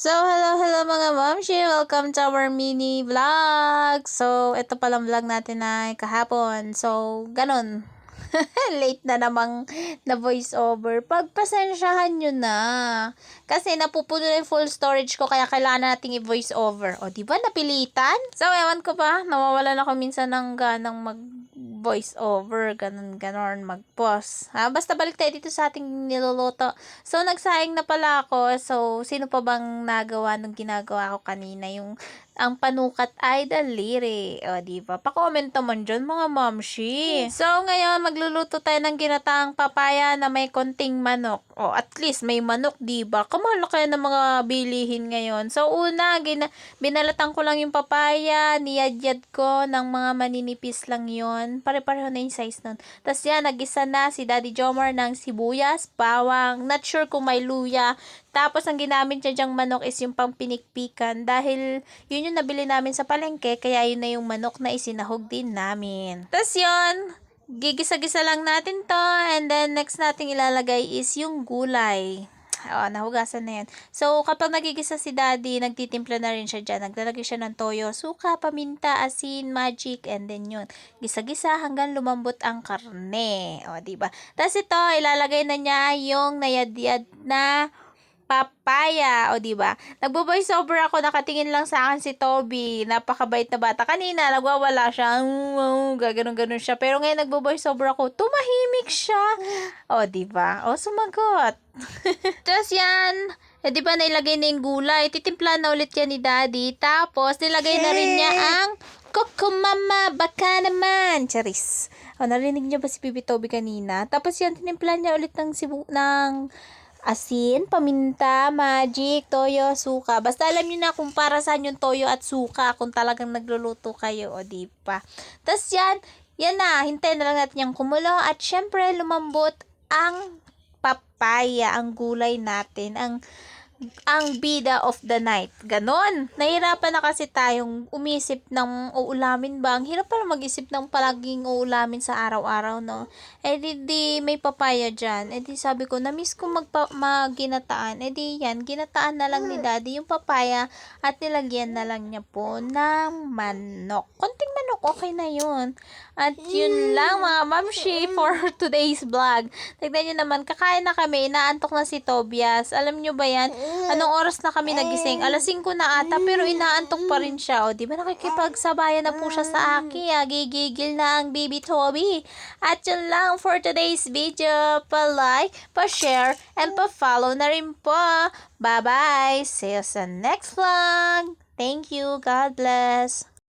So, hello mga mamshi! Welcome to our mini vlog! So, ito palang vlog natin ay kahapon. So, ganun. Late na namang na voice over. Pagpasensyahan nyo na. Kasi napupuno na yung full storage ko kaya kailangan nating i-voice over. O, di ba napilitan? So, ewan ko ba, nawawalan ako minsan ng ganang mag voice over, ganon, mag-pause. Basta balik tayo dito sa ating niluluto. So, nagsaing na pala ako. So, sino pa bang nagawa nung ginagawa ko kanina? Ang panukat ay daliri. O, diba? Pa-comment naman dyan, mga mamshi. So, ngayon, magluluto tayo ng ginataang papaya na may konting manok. O, at least may manok, diba? Kamahal kaya ng mga bilihin ngayon. So, una, binalatan ko lang yung papaya, niyadyad ko ng mga maninipis lang yon. Pare-pareho na yung size nun. Tapos yan, nagisa na si Daddy Jomar ng sibuyas, bawang, not sure kung may luya. Tapos, ang ginamit niya dyang manok is yung pang pinikpikan. Dahil, yun yung nabili namin sa palengke, kaya yun na yung manok na isinahog din namin. Tapos yun, gigisa-gisa lang natin to. And then, next nating ilalagay is yung gulay. Nahugasan na yan. So, kapag nagigisa si Daddy, nagtitimpla na rin siya dyan. Naglalagay siya ng toyo, suka, paminta, asin, magic, and then yun. Gisa-gisa hanggang lumambot ang karne. Diba? Tapos ito, ilalagay na niya yung nayadyad na papaya, diba? Nagbo-voice over ako, nakatingin lang sa akin si Toby. Napakabait na bata. Kanina, nagwawala siya. Gaganon-ganon siya. Pero ngayon, nagbo-voice over ako, tumahimik siya. Diba? Sumagot. Tapos yan, diba nailagay na yung gulay. Titimpla na ulit yan ni Daddy. Tapos, nilagay na rin niya ang Coco Mama, baka naman. Charis. Narinig niyo ba si Bibi Toby kanina? Tapos yan, tinimpla niya ulit ng asin, paminta, magic, toyo, suka. Basta alam niyo na kung para saan yung toyo at suka kung talagang nagluluto kayo, diba? Tapos yan na, hintayin na lang natin yung kumulo at syempre lumambot ang papaya, ang gulay natin, ang bida of the night. Ganon. Nahirapan na kasi tayong umisip ng uulamin ba. Ang hirap pala mag-isip ng palaging uulamin sa araw-araw, no? Di may papaya dyan. Sabi ko, na-miss ko mag-ginataan. Yan, ginataan na lang ni Daddy yung papaya at nilagyan na lang niya po ng manok. Konting manok, okay na yun. At yun lang mga mamshi for today's vlog. Tignan nyo naman, kakain na kami, inaantok na si Tobias. Alam nyo ba yan? Anong oras na kami nagising? Alas 5 na ata, pero inaantok pa rin siya. Di ba nakikipagsabayan na po siya sa akin? Gigigil na ang baby Toby. At yun lang for today's video. Pa-like, pa-share, and pa-follow na rin po. Bye-bye! See you sa next vlog! Thank you. God bless!